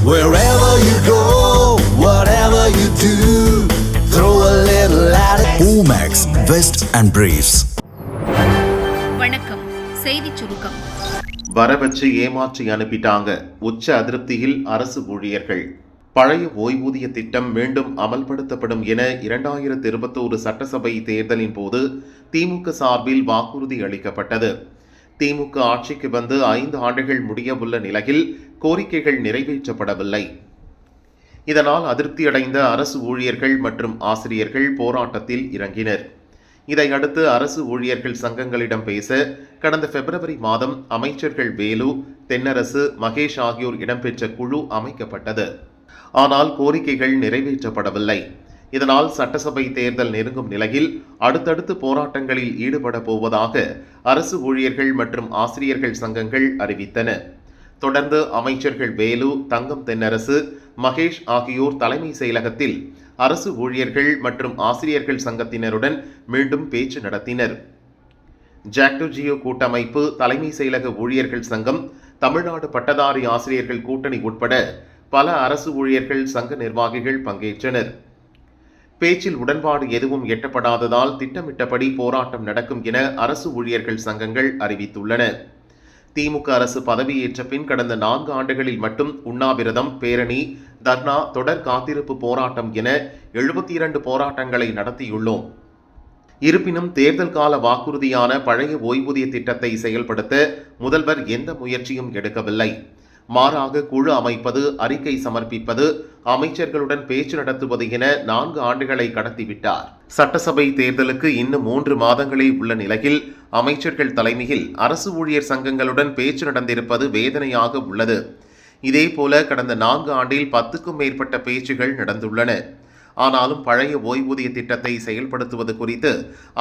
Wherever you go, whatever you do, throw a little at it. Omax, Vest and Briefs. வணக்கம். செய்திச் சுருக்கம். வரவச்சு ஏமாற்றி அனுப்பிட்டாங்க. உச்ச அதிருப்தியில் அரசு ஊழியர்கள். பழைய ஓய்வூதிய திட்டம் மீண்டும் அமல்படுத்தப்படும் என 2021 சட்டசபை தேர்தலின் போது திமுக சார்பில் வாக்குறுதி அளிக்கப்பட்டது. திமுக ஆட்சிக்கு வந்து 5 ஆண்டுகள் முடியவுள்ள நிலையில் கோரிக்கைகள் நிறைவேற்றப்படவில்லை. இதனால் அதிருப்தியடைந்த அரசு ஊழியர்கள் மற்றும் ஆசிரியர்கள் போராட்டத்தில் இறங்கினர். இதையடுத்து அரசு ஊழியர்கள் சங்கங்களிடம் பேச கடந்த பிப்ரவரி மாதம் அமைச்சர்கள் வேலு, தென்னரசு, மகேஷ் ஆகியோர் இடம்பெற்ற குழு அமைக்கப்பட்டது. ஆனால் கோரிக்கைகள் நிறைவேற்றப்படவில்லை. இதனால் சட்டசபை தேர்தல் நெருங்கும் நிலையில் அடுத்தடுத்து போராட்டங்களில் ஈடுபட போவதாக அரசு ஊழியர்கள் மற்றும் ஆசிரியர்கள் சங்கங்கள் அறிவித்தன. தொடர்ந்து அமைச்சர்கள் வேலு, தங்கம் தென்னரசு, மகேஷ் ஆகியோர் தலைமை செயலகத்தில் அரசு ஊழியர்கள் மற்றும் ஆசிரியர்கள் சங்கத்தினருடன் மீண்டும் பேச்சு நடத்தினர். ஜாக்டோ ஜியோ கூட்டமைப்பு, தலைமை செயலக ஊழியர்கள் சங்கம், தமிழ்நாடு பட்டதாரி ஆசிரியர்கள் கூட்டணி உட்பட பல அரசு ஊழியர்கள் சங்க நிர்வாகிகள் பங்கேற்றனர். பேச்சில் உடன்பாடு எதுவும் எட்டப்படாததால் திட்டமிட்டபடி போராட்டம் நடக்கும் என அரசு ஊழியர்கள் சங்கங்கள் அறிவித்துள்ளன. திமுக அரசு பதவியேற்ற பின் கடந்த 4 ஆண்டுகளில் மட்டும் உண்ணாவிரதம், பேரணி, தர்ணா, தொடர் காத்திருப்பு போராட்டம் என 72 போராட்டங்களை நடத்தியுள்ளோம். இருப்பினும் தேர்தல் கால வாக்குறுதியான பழைய ஓய்வூதிய திட்டத்தை செயல்படுத்த முதல்வர் எந்த முயற்சியும் எடுக்கவில்லை. மாறாக குழு அமைப்பது, அறிக்கை சமர்ப்பிப்பது, அமைச்சர்களுடன் பேச்சு நடத்துவது என 4 ஆண்டுகளை கடத்திவிட்டார். சட்டசபை தேர்தலுக்கு இன்னும் 3 மாதங்களே உள்ள நிலையில் அமைச்சர்கள் தலைமையில் அரசு ஊழியர் சங்கங்களுடன் பேச்சு நடந்திருப்பது வேதனையாக உள்ளது. இதேபோல கடந்த 4 ஆண்டில் 10க்கும் மேற்பட்ட பேச்சுகள் நடந்துள்ளன. ஆனாலும் பழைய ஓய்வூதிய திட்டத்தை செயல்படுத்துவது குறித்து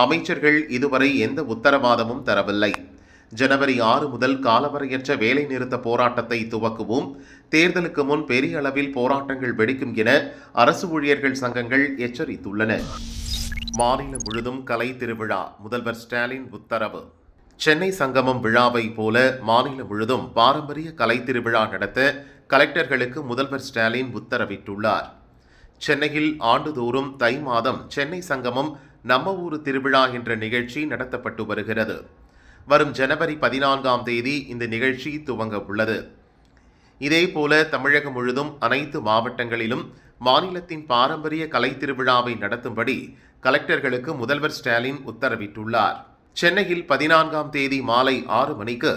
அமைச்சர்கள் இதுவரை எந்த உத்தரவாதமும் தரவில்லை. ஜனவரி 6 முதல் காலவரையற்ற வேலை நிறுத்த போராட்டத்தை துவக்குவோம், தேர்தலுக்கு முன் பெரிய அளவில் போராட்டங்கள் வெடிக்கும் என அரசு ஊழியர்கள் சங்கங்கள் எச்சரித்துள்ளன. மாநிலம் முழுதும் கலை திருவிழா, முதல்வர் ஸ்டாலின் உத்தரவு. சென்னை சங்கமம் விழாவை போல மாநிலம் முழுதும் பாரம்பரிய கலை திருவிழா நடத்த கலெக்டர்களுக்கு முதல்வர் ஸ்டாலின் உத்தரவிட்டுள்ளார். சென்னையில் ஆண்டுதோறும் தை மாதம் சென்னை சங்கமம் நம்ம ஊரு திருவிழா என்ற நிகழ்ச்சி நடத்தப்பட்டு வருகிறது. வரும் ஜனவரி 14ஆம் தேதி இந்த நிகழ்ச்சி துவங்க உள்ளது. இதேபோல தமிழகம் முழுதும் அனைத்து மாவட்டங்களிலும் மாநிலத்தின் பாரம்பரிய கலை திருவிழாவை நடத்தும்படி கலெக்டர்களுக்கு முதல்வர் ஸ்டாலின் உத்தரவிட்டுள்ளார். சென்னையில் 14ஆம் தேதி மாலை 6 மணிக்கு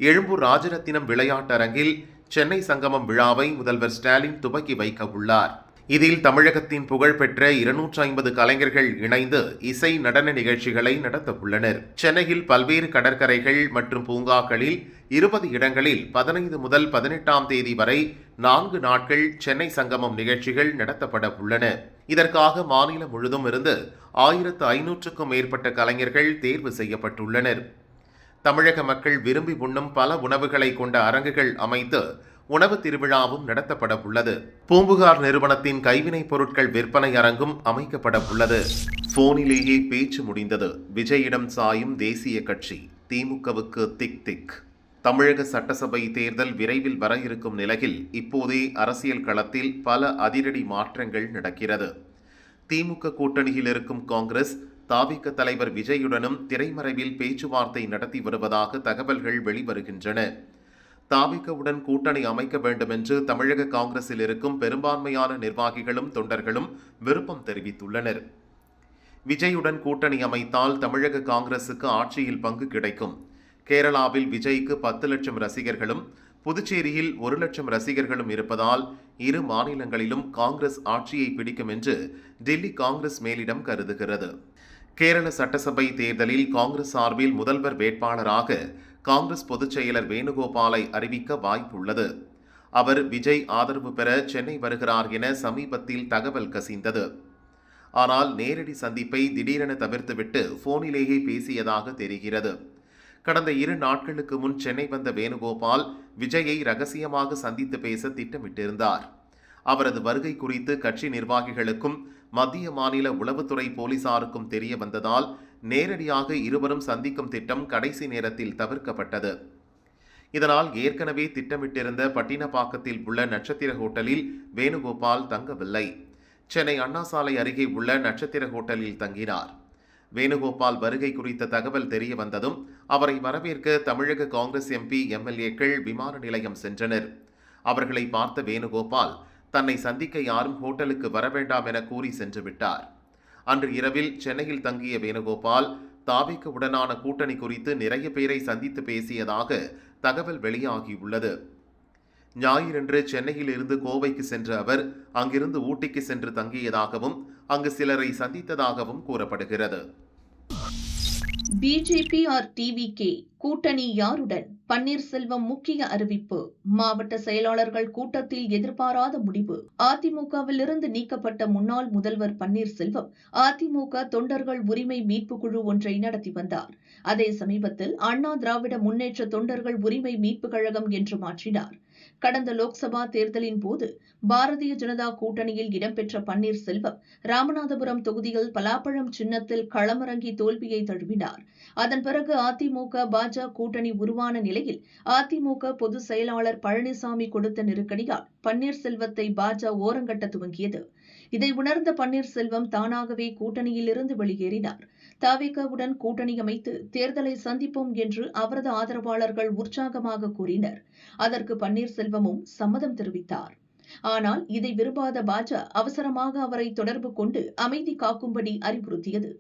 எழும்பூர் ராஜரத்தினம் விளையாட்டரங்கில் சென்னை சங்கமம் விழாவை முதல்வர் ஸ்டாலின் துவக்கி வைக்க உள்ளார். இதில் தமிழகத்தின் புகழ்பெற்ற 250 கலைஞர்கள் இணைந்து இசை நடன நிகழ்ச்சிகளை நடத்த உள்ளனர். சென்னையில் பல்வேறு கடற்கரைகள் மற்றும் பூங்காக்களில் 20 இடங்களில் 15 முதல் 18ஆம் தேதி வரை 4 நாட்கள் சென்னை சங்கமம் நிகழ்ச்சிகள் நடத்தப்பட உள்ளன. இதற்காக மாநிலம் முழுதும் இருந்து 1500க்கும் மேற்பட்ட கலைஞர்கள் தேர்வு செய்யப்பட்டுள்ளனர். தமிழக மக்கள் விரும்பி உண்ணும் பல உணவுகளை கொண்ட அரங்குகள் அமைத்து உணவு திருவிழாவும் நடத்தப்பட உள்ளது. பூம்புகார் நிறுவனத்தின் கைவினைப் பொருட்கள் விற்பனை அரங்கும் அமைக்கப்பட உள்ளது. போனிலேயே பேச்சு முடிந்தது. விஜயிடம் சாயும் தேசிய கட்சி, திமுகவுக்கு திக் திக். தமிழக சட்டசபை தேர்தல் விரைவில் வர இருக்கும் நிலையில் இப்போதே அரசியல் களத்தில் பல அதிரடி மாற்றங்கள் நடக்கிறது. திமுக கூட்டணியில் இருக்கும் காங்கிரஸ் தாவிக தலைவர் விஜயுடனும் திரைமறைவில் பேச்சுவார்த்தை நடத்தி வருவதாக தகவல்கள் வெளிவருகின்றன. தாவிகவுடன் கூட்டணி அமைக்க வேண்டும் என்று தமிழக காங்கிரஸில் இருக்கும் பெரும்பான்மையான நிர்வாகிகளும் தொண்டர்களும் விருப்பம் தெரிவித்துள்ளனர். விஜயுடன் கூட்டணி அமைத்தால் தமிழக காங்கிரசுக்கு ஆட்சியில் பங்கு கிடைக்கும். கேரளாவில் விஜய்க்கு 10 லட்சம் ரசிகர்களும் புதுச்சேரியில் 1 லட்சம் ரசிகர்களும் இருப்பதால் இரு மாநிலங்களிலும் காங்கிரஸ் ஆட்சியை பிடிக்கும் என்று டெல்லி காங்கிரஸ் மேலிடம் கருதுகிறது. கேரள சட்டசபை தேர்தலில் காங்கிரஸ் சார்பில் முதல்வர் வேட்பாளராக காங்கிரஸ் பொதுச் செயலர் வேணுகோபாலை அறிவிக்க வாய்ப்புள்ளது. அவர் விஜய் ஆதரவு பெற சென்னை வருகிறார் என சமீபத்தில் தகவல் கசிந்தது. ஆனால் நேரடி சந்திப்பை திடீரென தவிர்த்துவிட்டு போனிலேயே பேசியதாக தெரிகிறது. கடந்த 2 நாட்களுக்கு முன் சென்னை வந்த வேணுகோபால் விஜயை ரகசியமாக சந்தித்து பேச திட்டமிட்டிருந்தார். அவரது வருகை குறித்து கட்சி நிர்வாகிகளுக்கும் மத்திய மாநில உளவுத்துறை போலீசாருக்கும் தெரிய வந்ததால் நேரடியாக இருவரும் சந்திக்கும் திட்டம் கடைசி நேரத்தில் தவிர்க்கப்பட்டது. இதனால் ஏற்கனவே திட்டமிட்டிருந்த பட்டினப்பாக்கத்தில் உள்ள நட்சத்திர ஹோட்டலில் வேணுகோபால் தங்கவில்லை. சென்னை அண்ணா சாலை அருகே உள்ள நட்சத்திர ஹோட்டலில் தங்கினார். வேணுகோபால் வருகை குறித்த தகவல் தெரிய வந்ததும் அவரை வரவேற்க தமிழக காங்கிரஸ் எம்பி, எம்எல்ஏக்கள் விமான நிலையம் சென்றனர். அவர்களை பார்த்த வேணுகோபால் தன்னை சந்திக்க யாரும் ஹோட்டலுக்கு வரவேண்டாம் என கூறி சென்று விட்டார். அன்று இரவில் சென்னையில் தங்கிய வேணுகோபால் தாவேகாவுடனான கூட்டணி குறித்து நிறைய பேரை சந்தித்து பேசியதாக தகவல் வெளியாகியுள்ளது. ஞாயிறன்று சென்னையில் இருந்து கோவைக்கு சென்ற அவர் அங்கிருந்து ஊட்டிக்கு சென்று தங்கியதாகவும் அங்கு சிலரை சந்தித்ததாகவும் கூறப்படுகிறது. பிஜேபி ஆர் டிவிகே கூட்டணி யாருடன்? பன்னீர்செல்வம் முக்கிய அறிவிப்பு. மாவட்ட செயலாளர்கள் கூட்டத்தில் எதிர்பாராத முடிவு. அதிமுகவில் இருந்து நீக்கப்பட்ட முன்னாள் முதல்வர் பன்னீர்செல்வம் அதிமுக தொண்டர்கள் உரிமை மீட்பு குழு ஒன்றை நடத்தி வந்தார். அதே சமீபத்தில் அண்ணா திராவிட முன்னேற்ற தொண்டர்கள் உரிமை மீட்பு கழகம் என்று மாற்றினார். கடந்த லோக்சபா தேர்தலின் போது பாரதிய ஜனதா கூட்டணியில் இடம்பெற்ற பன்னீர்செல்வம் ராமநாதபுரம் தொகுதியில் பலாப்பழம் சின்னத்தில் களமிறங்கி தோல்வியை தழுவினார். அதன் பிறகு அதிமுக பாஜக கூட்டணி உருவான நிலையில் அதிமுக பொதுச் செயலாளர் பழனிசாமி கொடுத்த நெருக்கடியால் பன்னீர்செல்வத்தை பாஜக ஓரங்கட்ட துவங்கியது. இதை உணர்ந்த பன்னீர்செல்வம் தானாகவே கூட்டணியில் இருந்து வெளியேறினார். தவேகாவுடன் கூட்டணி அமைத்து தேர்தலை சந்திப்போம் என்று அவரது ஆதரவாளர்கள் உற்சாகமாக கூறினர். அதற்கு பன்னீர்செல்வமும் சம்மதம் தெரிவித்தார். ஆனால் இதை விரும்பாத பாஜக அவசரமாக அவரை தொடர்பு கொண்டு அமைதி காக்கும்படி அறிவுறுத்தியது.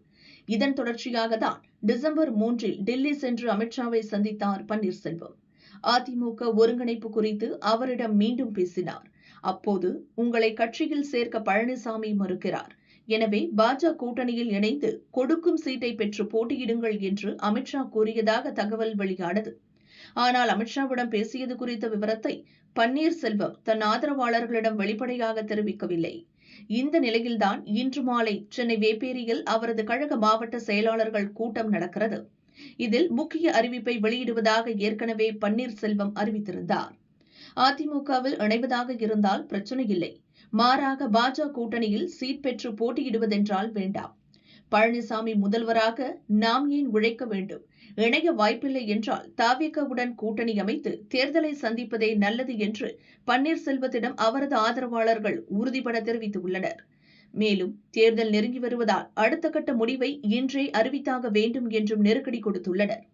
இதன் தொடர்ச்சியாக தான் டிசம்பர் 3 டெல்லி சென்று அமித்ஷாவை சந்தித்தார் பன்னீர்செல்வம். அதிமுக ஒருங்கிணைப்பு குறித்து அவரிடம் மீண்டும் பேசினார். அப்போது உங்களை கட்சியில் சேர்க்க பழனிசாமி மறுக்கிறார், எனவே பாஜக கூட்டணியில் இணைந்து கொடுக்கும் சீட்டை பெற்று போட்டியிடுங்கள் என்று அமித்ஷா கூறியதாக தகவல் வெளியானது. ஆனால் அமித்ஷாவிடம் பேசியது குறித்த விவரத்தை பன்னீர்செல்வம் தன் ஆதரவாளர்களிடம் வெளிப்படையாக தெரிவிக்கவில்லை. இந்த நிலையில்தான் இன்று மாலை சென்னை வேப்பேரியில் அவரது கழக மாவட்ட செயலாளர்கள் கூட்டம் நடக்கிறது. இதில் முக்கிய அறிவிப்பை வெளியிடுவதாக ஏற்கனவே பன்னீர்செல்வம் அறிவித்திருந்தார். அதிமுகவில் இணைவதாக இருந்தால் பிரச்சனை இல்லை, மாறாக பாஜக கூட்டணியில் சீட் பெற்று போட்டியிடுவதென்றால் வேண்டாம். பழனிசாமி முதல்வராக நாம் ஏன் உழைக்க வேண்டும்? இணைய வாய்ப்பில்லை என்றால் தவேகாவுடன் கூட்டணி அமைத்து தேர்தலை சந்திப்பதே நல்லது என்று பன்னீர்செல்வத்திடம் அவரது ஆதரவாளர்கள் உறுதிபட தெரிவித்துள்ளனர். மேலும் தேர்தல் நெருங்கி வருவதால் அடுத்த கட்ட முடிவை இன்றே அறிவித்தாக வேண்டும் என்றும் நெருக்கடி கொடுத்துள்ளனர்.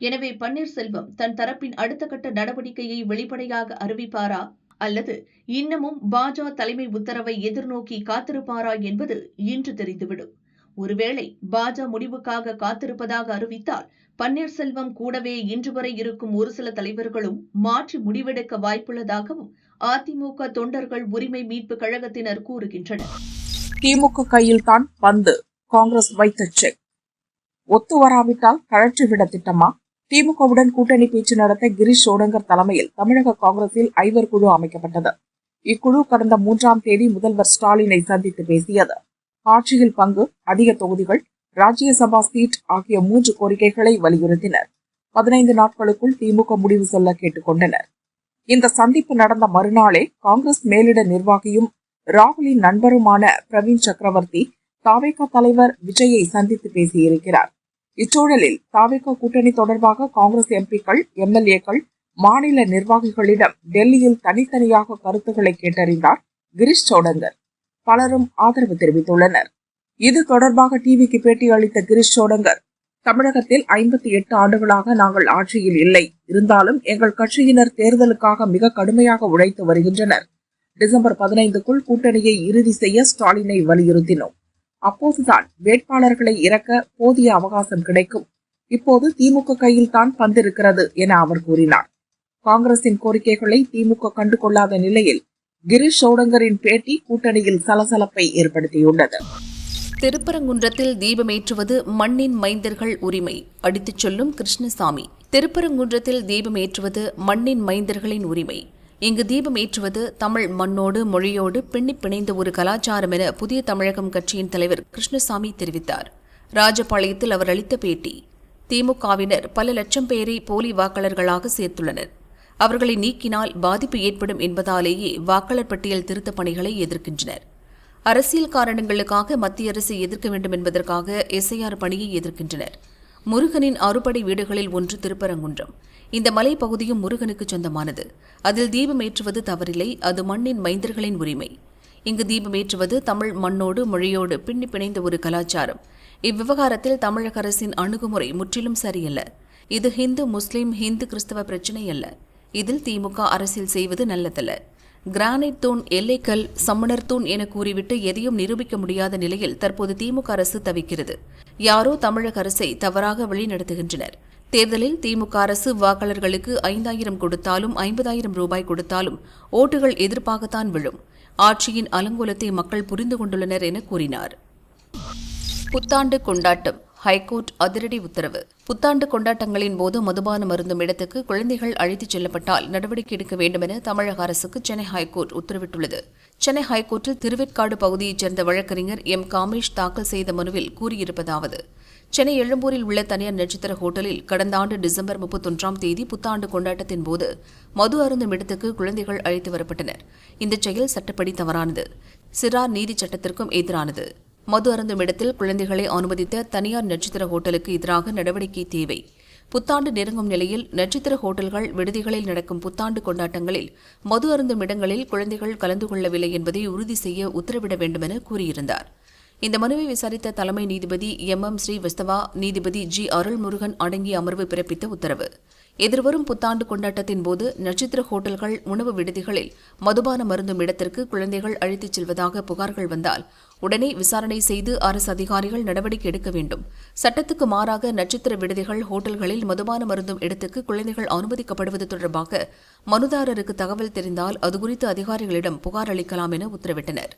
எனவே பன்னீர்செல்வம் தன் தரப்பின் அடுத்த கட்ட நடவடிக்கையை வெளிப்படையாக அறிவிப்பாரா அல்லது இன்னமும் பாஜக தலைமை உத்தரவை எதிர்நோக்கி காத்திருப்பாரா என்பது இன்று தெரிந்துவிடும். ஒருவேளை பாஜக முடிவுக்காக காத்திருப்பதாக அறிவித்தால் பன்னீர்செல்வம் கூடவே இன்று வரை இருக்கும் ஒரு சில தலைவர்களும் மாற்றி முடிவெடுக்க வாய்ப்புள்ளதாகவும் அதிமுக தொண்டர்கள் உரிமை மீட்பு கழகத்தினர் கூறுகின்றனர். திமுக கையில் தான் பந்து, காங்கிரஸ் வைத்த செக். ஒத்து வராவிட்டால் கழற்றிவிட திட்டமா? திமுகவுடன் கூட்டணி பேச்சு நடத்த கிரீஷ் சோடங்கர் தலைமையில் தமிழக காங்கிரஸில் 5 குழு அமைக்கப்பட்டது. இக்குழு கடந்த 3ஆம் தேதி முதல்வர் ஸ்டாலினை சந்தித்து பேசியது. ஆட்சியில் பங்கு, அதிக தொகுதிகள், ராஜ்யசபா சீட் ஆகிய 3 கோரிக்கைகளை வலியுறுத்தினர். 15 நாட்களுக்குள் திமுக முடிவு சொல்ல கேட்டுக் கொண்டனர். இந்த சந்திப்பு நடந்த மறுநாளே காங்கிரஸ் மேலிட நிர்வாகியும் ராகுலின் நண்பருமான பிரவீன் சக்கரவர்த்தி தவேகா தலைவர் விஜயை சந்தித்து பேசியிருக்கிறார். இச்சூழலில் தவேகா கூட்டணி தொடர்பாக காங்கிரஸ் எம்பிக்கள், எம்எல்ஏக்கள், மாநில நிர்வாகிகளிடம் டெல்லியில் தனித்தனியாக கருத்துக்களை கேட்டறிந்தார் கிரீஷ் சோடங்கர். பலரும் ஆதரவு தெரிவித்துள்ளனர். இது தொடர்பாக டிவிக்கு பேட்டி அளித்த கிரீஷ் சோடங்கர், தமிழகத்தில் 58 ஆண்டுகளாக நாங்கள் ஆட்சியில் இல்லை, இருந்தாலும் எங்கள் கட்சியினர் தேர்தலுக்காக மிக கடுமையாக உழைத்து வருகின்றனர். டிசம்பர் 15க்குள் கூட்டணியை இறுதி செய்ய ஸ்டாலினை வலியுறுத்தினோம். அப்போதுதான் வேட்பாளர்களை இறக்க போதிய அவகாசம் கிடைக்கும். இப்போது திமுக கையில் தான் பந்திருக்கிறது என அவர் கூறினார். காங்கிரசின் கோரிக்கைகளை திமுக கண்டுகொள்ளாத நிலையில் கிரீஷ் சோடங்கரின் பேட்டி கூட்டணியில் சலசலப்பை ஏற்படுத்தியுள்ளது. திருப்பரங்குன்றத்தில் தீபமேற்றுவது மண்ணின் மைந்தர்கள் உரிமை, அடித்துச் சொல்லும் கிருஷ்ணசாமி. திருப்பரங்குன்றத்தில் தீபமேற்றுவது மண்ணின் மைந்தர்களின் உரிமை. இங்கு தீபமேற்றுவது தமிழ் மண்ணோடு மொழியோடு பின்னிப் பிணைந்த ஒரு கலாச்சாரம் என புதிய தமிழகம் கட்சியின் தலைவர் கிருஷ்ணசாமி தெரிவித்தார். ராஜபாளையத்தில் அவர் அளித்த பேட்டி. திமுகவினர் பல லட்சம் பேரை போலி வாக்காளர்களாக சேர்த்துள்ளனர். அவர்களை நீக்கினால் பாதிப்பு ஏற்படும் என்பதாலேயே வாக்காளர் பட்டியல் திருத்தப் பணிகளை எதிர்க்கின்றனர். அரசியல் காரணங்களுக்காக மத்திய அரசை எதிர்க்க வேண்டும் என்பதற்காக எஸ்ஐஆர் பணியை எதிர்க்கின்றனர். முருகனின் அறுபடை வீடுகளில் ஒன்று திருப்பரங்குன்றம். இந்த மலைப்பகுதியும் முருகனுக்கு சொந்தமானது. அதில் தீபமேற்றுவது தவறில்லை, அது மண்ணின் மைந்தர்களின் உரிமை. இங்கு தீபமேற்றுவது தமிழ் மண்ணோடு மொழியோடு பின்னி பிணைந்த ஒரு கலாச்சாரம். இவ்விவகாரத்தில் தமிழக அரசின் அணுகுமுறை முற்றிலும் சரியல்ல. இது ஹிந்து முஸ்லிம் ஹிந்து கிறிஸ்தவ பிரச்சினை அல்ல. இதில் திமுக அரசியல் செய்வது நல்லதல்ல. கிரானைட் தூண், எல்லைக்கல், சம்மணர் தூண் என கூறிவிட்டு எதையும் நிரூபிக்க முடியாத நிலையில் தற்போது திமுக அரசு தவிக்கிறது. யாரோ தமிழக அரசை தவறாக வழிநடத்துகின்றனர். தேர்தலில் திமுக அரசு வாக்காளர்களுக்கு 5000 கொடுத்தாலும் 50,000 ரூபாய் கொடுத்தாலும் ஓட்டுகள் எதிர்ப்பாகத்தான் விழும். ஆட்சியின் அலங்கோலத்தை மக்கள் புரிந்து கொண்டுள்ளனர் என கூறினார். புத்தாண்டு கொண்டாட்டம், ஹைகோர்ட் அதிரடி உத்தரவு. புத்தாண்டு கொண்டாட்டங்களின் போது மதுபானம் அருந்தும் இடத்துக்கு குழந்தைகள் அழைத்துச் செல்லப்பட்டால் நடவடிக்கை எடுக்க வேண்டும் என தமிழக அரசுக்கு சென்னை ஹைகோர்ட் உத்தரவிட்டுள்ளது. சென்னை ஹைகோர்ட்டில் திருவேற்காடு பகுதியைச் சேர்ந்த வழக்கறிஞர் எம். காமேஷ் தாக்கல் செய்த மனுவில் கூறியிருப்பதாவது: சென்னை எழும்பூரில் உள்ள தனியார் நட்சத்திர ஹோட்டலில் கடந்த ஆண்டு டிசம்பர் 31ஆம் தேதி புத்தாண்டு கொண்டாட்டத்தின் போது மது அருந்தும் இடத்துக்கு குழந்தைகள் அழைத்து வரப்பட்டனர். இந்த செயல் சட்டப்படி தவறானது, சிறார் நீதிச் சட்டத்திற்கும் எதிரானது. மது அருந்தும் இடத்தில் குழந்தைகளை அனுமதித்த தனியார் நட்சத்திர ஹோட்டலுக்கு எதிராக நடவடிக்கை தேவை. புத்தாண்டு நெருங்கும் நிலையில் நட்சத்திர ஹோட்டல்கள், விடுதிகளில் நடக்கும் புத்தாண்டு கொண்டாட்டங்களில் மது அருந்தும் இடங்களில் குழந்தைகள் கலந்து கொள்ளவில்லை என்பதை உறுதி செய்ய உத்தரவிட வேண்டும் என கூறியிருந்தார். இந்த மனுவை விசாரித்த தலைமை நீதிபதி MM ஸ்ரீவஸ்தவா, நீதிபதி G. அருள்முருகன் அடங்கிய அமர்வு பிறப்பித்த உத்தரவு: எதிர்வரும் புத்தாண்டு கொண்டாட்டத்தின் போது நட்சத்திர ஹோட்டல்கள், உணவு விடுதிகளில் மதுபானம் அருந்தும் இடத்திற்கு குழந்தைகள் அழைத்துச் செல்வதாக புகார்கள் வந்தால் உடனே விசாரணை செய்து அரசு அதிகாரிகள் நடவடிக்கை எடுக்க வேண்டும். சட்டத்துக்கு மாறாக நட்சத்திர விடுதிகள், ஹோட்டல்களில் மதுபானம் அருந்தும் இடத்துக்கு குழந்தைகள் அனுமதிக்கப்படுவது தொடர்பாக மனுதாரருக்கு தகவல் தெரிந்தால் அதுகுறித்து அதிகாரிகளிடம் புகார் அளிக்கலாம் என உத்தரவிட்டனர்.